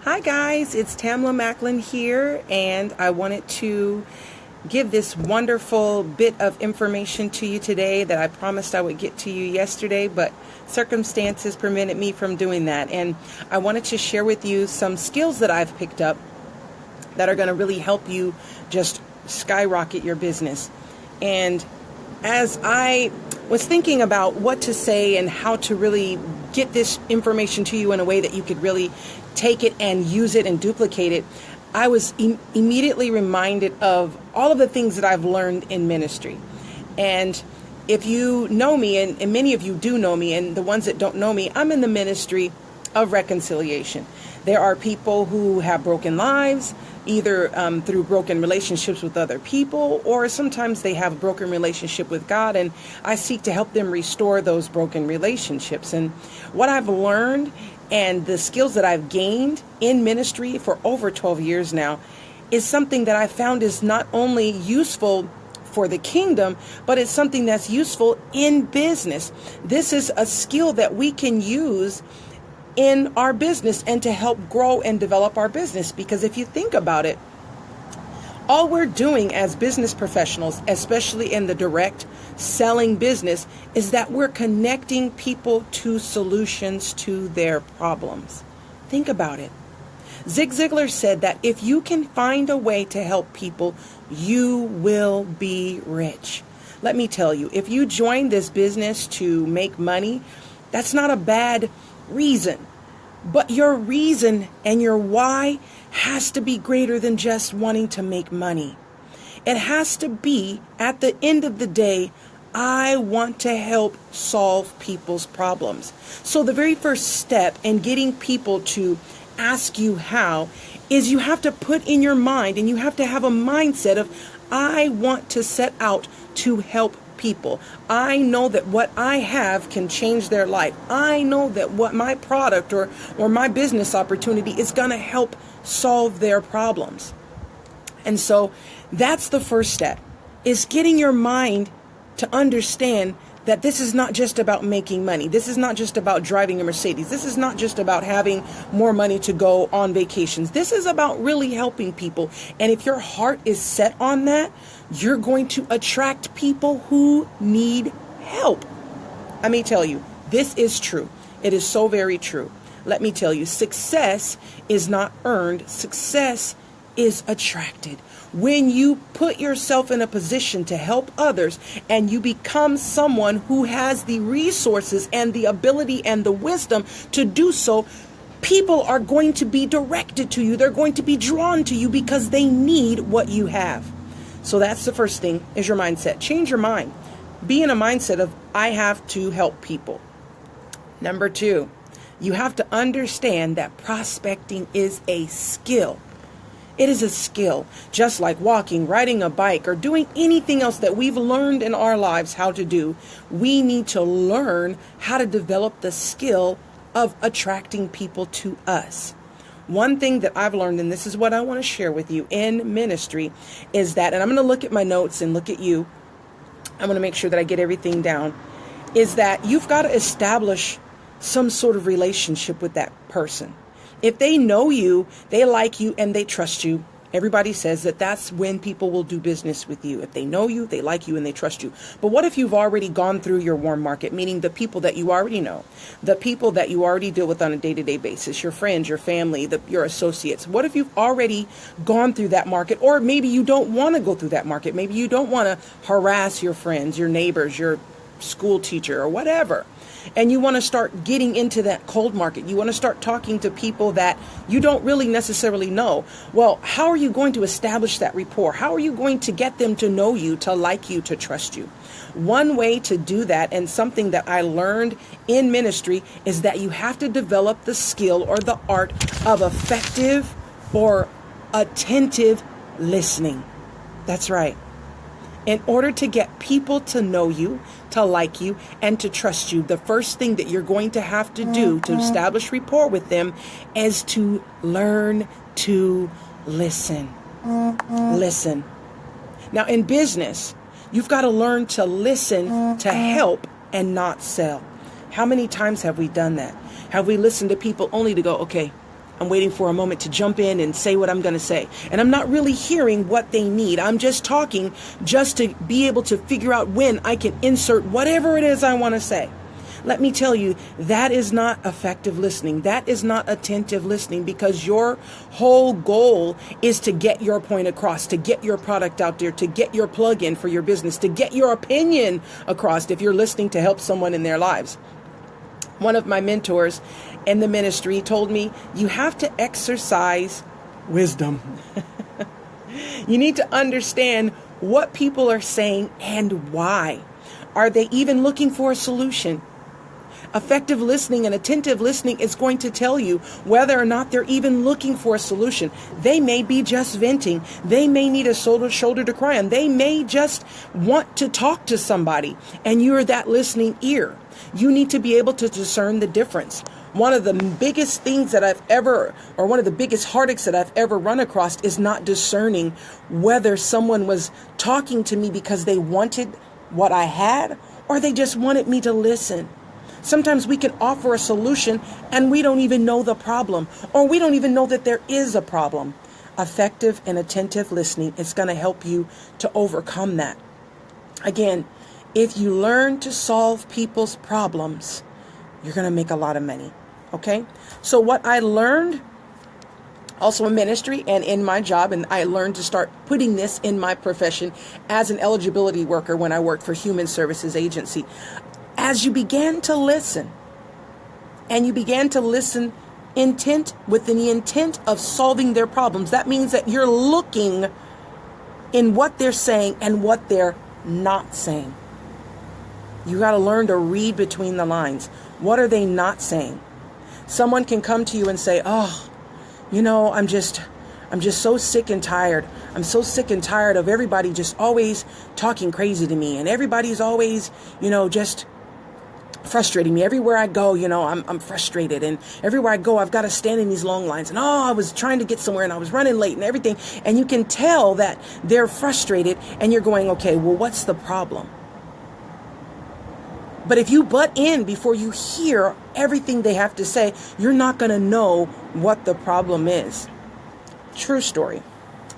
Hi guys, it's Tamla Macklin here, and I wanted to give this wonderful bit of information to you today that I promised I would get to you yesterday, but circumstances prevented me from doing that. And I wanted to share with you some skills that I've picked up that are going to really help you just skyrocket your business. And as I was thinking about what to say and how to really get this information to you in a way that you could really take it and use it and duplicate it, I was immediately reminded of all of the things that I've learned in ministry. And if you know me, and many of you do know me, and the ones that don't know me, I'm in the ministry of reconciliation. There are people who have broken lives, either through broken relationships with other people, or sometimes they have a broken relationship with God, and I seek to help them restore those broken relationships. And what I've learned and the skills that I've gained in ministry for over 12 years now is something that I found is not only useful for the kingdom, but it's something that's useful in business. This is a skill that we can use in our business and to help grow and develop our business. Because if you think about it, all we're doing as business professionals, especially in the direct selling business, is that we're connecting people to solutions to their problems. Think about it. Zig Ziglar said that if you can find a way to help people, you will be rich. Let me tell you, if you join this business to make money, that's not a bad reason. But your reason and your why has to be greater than just wanting to make money. It has to be, at the end of the day, I want to help solve people's problems. So the very first step in getting people to ask you how is you have to put in your mind, and you have to have a mindset of, I want to set out to help people. I know that what I have can change their life. I know that what my product or my business opportunity is going to help solve their problems. And so that's the first step, is getting your mind to understand that this is not just about making money. This is not just about driving a Mercedes. This is not just about having more money to go on vacations. This is about really helping people. And if your heart is set on that, you're going to attract people who need help. Let me tell you, this is true. It is so very true. Let me tell you, success is not earned. Success is attracted. When you put yourself in a position to help others and you become someone who has the resources and the ability and the wisdom to do so, people are going to be directed to you. They're going to be drawn to you because they need what you have. So that's the first thing, is your mindset. Change your mind. Be in a mindset of, I have to help people. Number 2, you have to understand that prospecting is a skill. It is a skill, just like walking, riding a bike, or doing anything else that we've learned in our lives how to do. We need to learn how to develop the skill of attracting people to us. One thing that I've learned, and this is what I want to share with you in ministry, is that, and I'm going to look at my notes and look at you, I'm going to make sure that I get everything down, is that you've got to establish some sort of relationship with that person. If they know you, they like you, and they trust you, everybody says that that's when people will do business with you. If they know you, they like you, and they trust you. But what if you've already gone through your warm market, meaning the people that you already know, the people that you already deal with on a day-to-day basis, your friends, your family, your associates? What if you've already gone through that market? Or maybe you don't want to go through that market. Maybe you don't want to harass your friends, your neighbors, your school teacher, or whatever. And you want to start getting into that cold market. You want to start talking to people that you don't really necessarily know. Well, how are you going to establish that rapport? How are you going to get them to know you, to like you, to trust you? One way to do that, and something that I learned in ministry, is that you have to develop the skill or the art of effective or attentive listening. That's right. In order to get people to know you, to like you, and to trust you, the first thing that you're going to have to do to establish rapport with them is to learn to listen. Listen. Now, in business, you've got to learn to listen to help and not sell. How many times have we done that? Have we listened to people only to go, okay, I'm waiting for a moment to jump in and say what I'm going to say. And I'm not really hearing what they need. I'm just talking just to be able to figure out when I can insert whatever it is I want to say. Let me tell you, that is not effective listening. That is not attentive listening, because your whole goal is to get your point across, to get your product out there, to get your plug in for your business, to get your opinion across if you're listening to help someone in their lives. One of my mentors in the ministry told me, you have to exercise wisdom. You need to understand what people are saying and why. Are they even looking for a solution? Effective listening and attentive listening is going to tell you whether or not they're even looking for a solution. They may be just venting. They may need a shoulder to cry on. They may just want to talk to somebody, and you're that listening ear. You need to be able to discern the difference. One of the biggest things that one of the biggest heartaches that I've ever run across is not discerning whether someone was talking to me because they wanted what I had, or they just wanted me to listen. Sometimes we can offer a solution and we don't even know the problem, or we don't even know that there is a problem. Effective and attentive listening is going to help you to overcome that. Again, if you learn to solve people's problems, you're going to make a lot of money. Okay? So what I learned also in ministry and in my job, and I learned to start putting this in my profession as an eligibility worker when I worked for Human Services Agency. As you began to listen, and you began to listen with the intent of solving their problems, that means that you're looking in what they're saying and what they're not saying. You got to learn to read between the lines. What are they not saying? Someone can come to you and say, I'm just so sick and tired. I'm so sick and tired of everybody just always talking crazy to me. And everybody's always, just frustrating me. Everywhere I go, I'm frustrated. And everywhere I go, I've got to stand in these long lines. And I was trying to get somewhere and I was running late and everything. And you can tell that they're frustrated, and you're going, okay, well, what's the problem? But if you butt in before you hear everything they have to say, you're not going to know what the problem is. True story.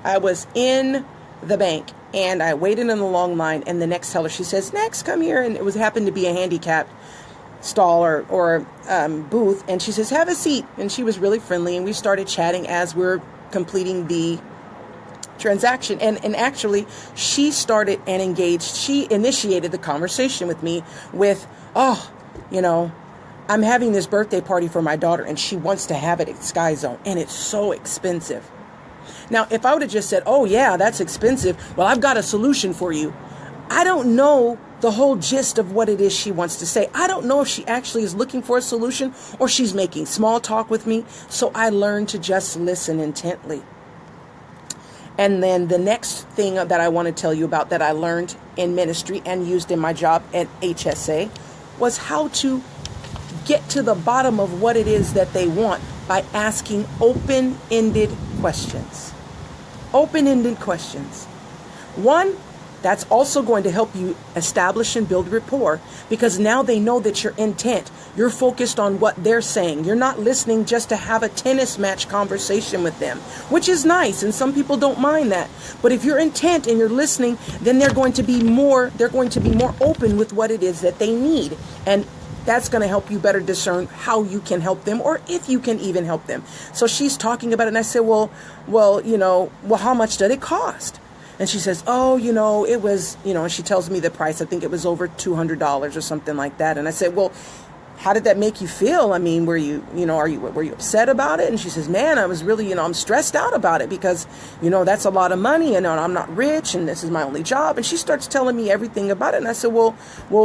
I was in the bank and I waited in the long line, and the next teller, she says, next, come here. And it happened to be a handicapped stall or booth. And she says, have a seat. And she was really friendly. And we started chatting as we're completing the transaction. And actually, she started and engaged. She initiated the conversation with me with, I'm having this birthday party for my daughter, and she wants to have it at Sky Zone, and it's so expensive. Now, if I would have just said, oh yeah, that's expensive, well, I've got a solution for you. I don't know the whole gist of what it is she wants to say. I don't know if she actually is looking for a solution or she's making small talk with me. So I learned to just listen intently. And then the next thing that I want to tell you about that I learned in ministry and used in my job at HSA was how to get to the bottom of what it is that they want by asking open-ended questions. Open-ended questions. One, that's also going to help you establish and build rapport, because now they know that you're intent. You're focused on what they're saying. You're not listening just to have a tennis match conversation with them, which is nice, and some people don't mind that. But if you're intent and you're listening, then they're going to be more open with what it is that they need. And that's going to help you better discern how you can help them, or if you can even help them. So she's talking about it, and I said, well, how much did it cost? And she says, it was, and she tells me the price. I think it was over $200 or something like that. And I said, well, how did that make you feel? I mean, were you upset about it? And she says, man, I was really, I'm stressed out about it because, that's a lot of money, and I'm not rich, and this is my only job. And she starts telling me everything about it. And I said, well,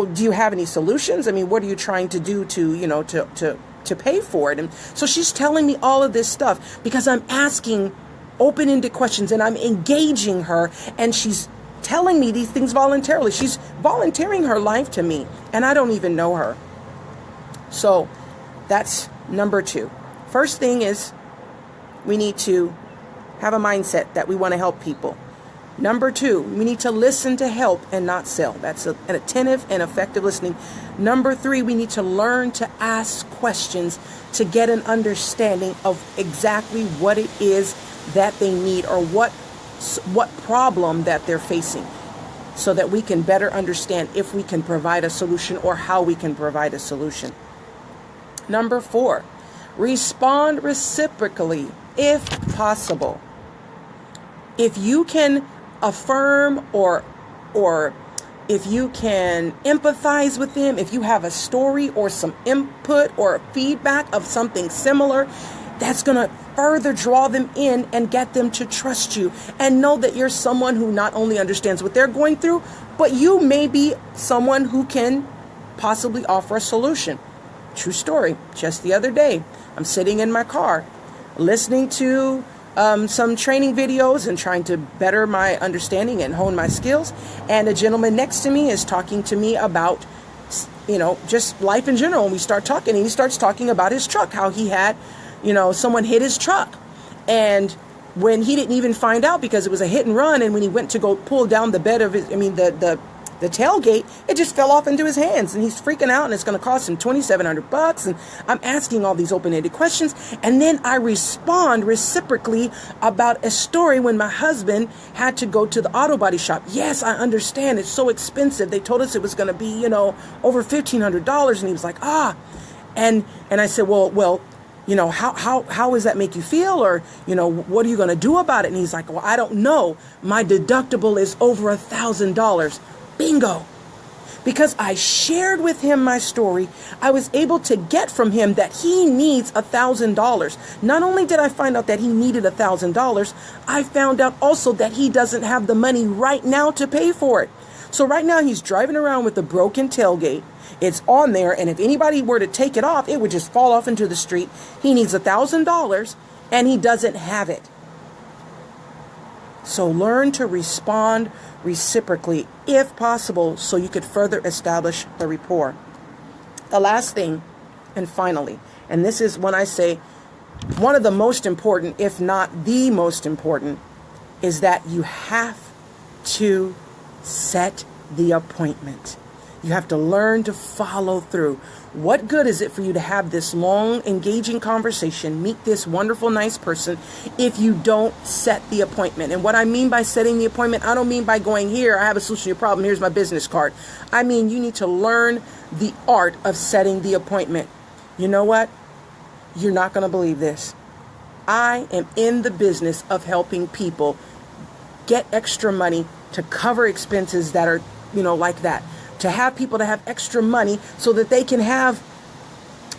do you have any solutions? I mean, what are you trying to do to pay for it? And so she's telling me all of this stuff because I'm asking open-ended questions and I'm engaging her, and she's telling me these things voluntarily. She's volunteering her life to me, and I don't even know her. So that's number 2. First thing is we need to have a mindset that we want to help people. Number 2, we need to listen to help and not sell. That's an attentive and effective listening. Number 3, we need to learn to ask questions to get an understanding of exactly what it is that they need, or what problem that they're facing, so that we can better understand if we can provide a solution or how we can provide a solution. Number 4, respond reciprocally if possible. If you can affirm or if you can empathize with them, if you have a story or some input or feedback of something similar, that's going to further draw them in and get them to trust you and know that you're someone who not only understands what they're going through, but you may be someone who can possibly offer a solution. True story. Just the other day, I'm sitting in my car listening to some training videos and trying to better my understanding and hone my skills. And a gentleman next to me is talking to me about, just life in general. And we start talking, and he starts talking about his truck, how he had, someone hit his truck. And when he didn't even find out because it was a hit and run, and when he went to go pull down the bed of his, the tailgate, it just fell off into his hands, and he's freaking out, and it's going to cost him $2,700. And I'm asking all these open-ended questions, and then I respond reciprocally about a story when my husband had to go to the auto body shop. Yes, I understand, it's so expensive. They told us it was going to be, over $1,500, and he was like, and I said, well, how does that make you feel? Or, what are you going to do about it? And he's like, well, I don't know. My deductible is over $1,000. Bingo. Because I shared with him my story, I was able to get from him that he needs $1,000. Not only did I find out that he needed $1,000, I found out also that he doesn't have the money right now to pay for it. So right now he's driving around with a broken tailgate. It's on there, and if anybody were to take it off, it would just fall off into the street. He needs $1,000, and he doesn't have it. So learn to respond reciprocally, if possible, so you could further establish the rapport. The last thing, and finally, and this is when I say one of the most important, if not the most important, is that you have to set the appointment. You have to learn to follow through. What good is it for you to have this long, engaging conversation, meet this wonderful, nice person, if you don't set the appointment? And what I mean by setting the appointment, I don't mean by going, here, I have a solution to your problem, here's my business card. I mean, you need to learn the art of setting the appointment. You know what? You're not going to believe this. I am in the business of helping people get extra money to cover expenses that are, like that. To have people to have extra money so that they can have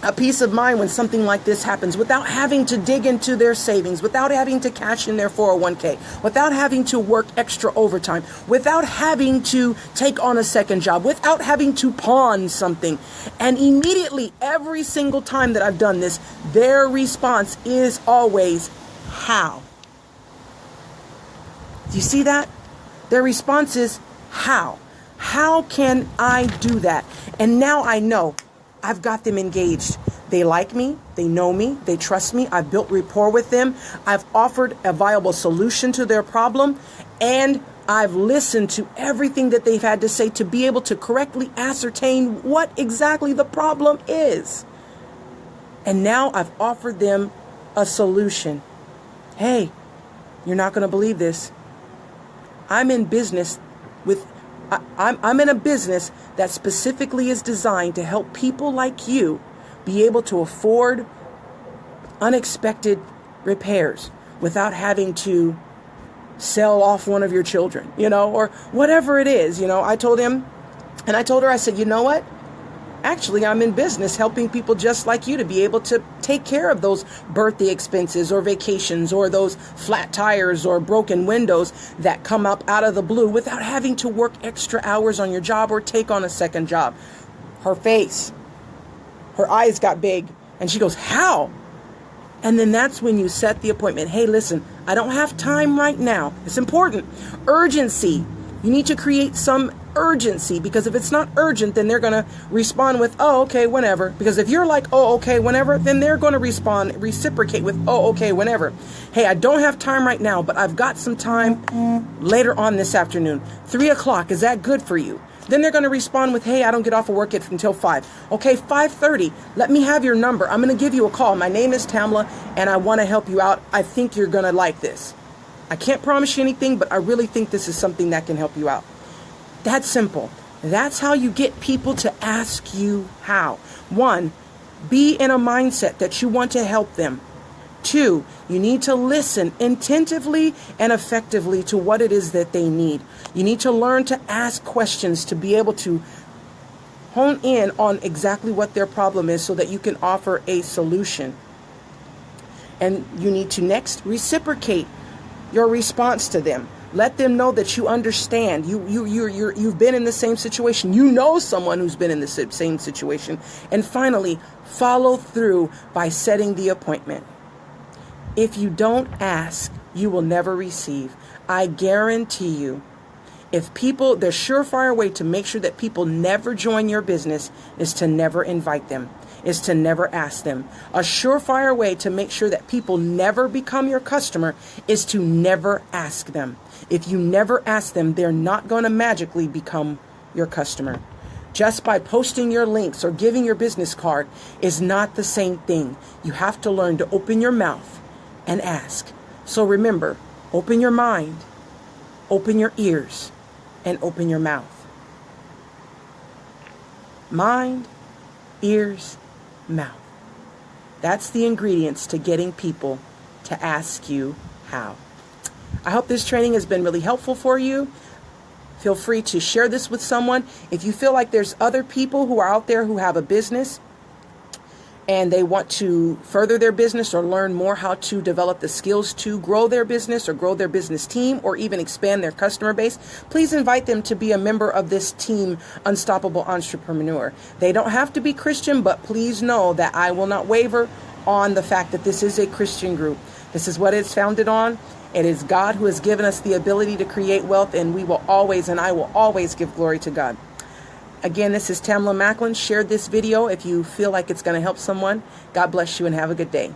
a peace of mind when something like this happens, without having to dig into their savings, without having to cash in their 401k, without having to work extra overtime, without having to take on a second job, without having to pawn something. And immediately, every single time that I've done this, their response is always, how? Do you see that? Their response is, how? How can I do that? And now I know I've got them engaged. They like me. They know me. They trust me. I've built rapport with them. I've offered a viable solution to their problem. And I've listened to everything that they've had to say to be able to correctly ascertain what exactly the problem is. And now I've offered them a solution. Hey, you're not going to believe this. I'm in business I'm in a business that specifically is designed to help people like you be able to afford unexpected repairs without having to sell off one of your children, or whatever it is. I told him, and I told her, I said, you know what? Actually, I'm in business helping people just like you to be able to take care of those birthday expenses or vacations or those flat tires or broken windows that come up out of the blue without having to work extra hours on your job or take on a second job. Her eyes got big, and she goes, how? And then that's when you set the appointment. Hey, listen, I don't have time right now. It's important. Urgency. You need to create some urgency, because if it's not urgent, then they're going to respond with, oh, okay, whenever. Because if you're like, oh, okay, whenever, then they're going to reciprocate with, oh, okay, whenever. Hey, I don't have time right now, but I've got some time later on this afternoon. 3 o'clock, is that good for you? Then they're going to respond with, hey, I don't get off of work until 5. Okay, 5:30, let me have your number. I'm going to give you a call. My name is Tamla, and I want to help you out. I think you're going to like this. I can't promise you anything, but I really think this is something that can help you out. That's simple. That's how you get people to ask you how. 1, be in a mindset that you want to help them. 2, you need to listen attentively and effectively to what it is that they need. You need to learn to ask questions to be able to hone in on exactly what their problem is so that you can offer a solution. And you need to next reciprocate your response to them. Let them know that you understand. You've been in the same situation. You know someone who's been in the same situation. And finally, follow through by setting the appointment. If you don't ask, you will never receive. I guarantee you, the surefire way to make sure that people never join your business is to never invite them, is to never ask them. A surefire way to make sure that people never become your customer is to never ask them. If you never ask them, they're not going to magically become your customer. Just by posting your links or giving your business card is not the same thing. You have to learn to open your mouth and ask. So remember, open your mind, open your ears, and open your mouth. Mind, ears, mouth. That's the ingredients to getting people to ask you how. I hope this training has been really helpful for you. Feel free to share this with someone. If you feel like there's other people who are out there who have a business and they want to further their business or learn more how to develop the skills to grow their business or grow their business team or even expand their customer base, please invite them to be a member of this team, Unstoppable Entrepreneur. They don't have to be Christian, but please know that I will not waver on the fact that this is a Christian group. This is what it's founded on. It is God who has given us the ability to create wealth, and I will always give glory to God. Again, this is Tamla Macklin. Share this video if you feel like it's going to help someone. God bless you and have a good day.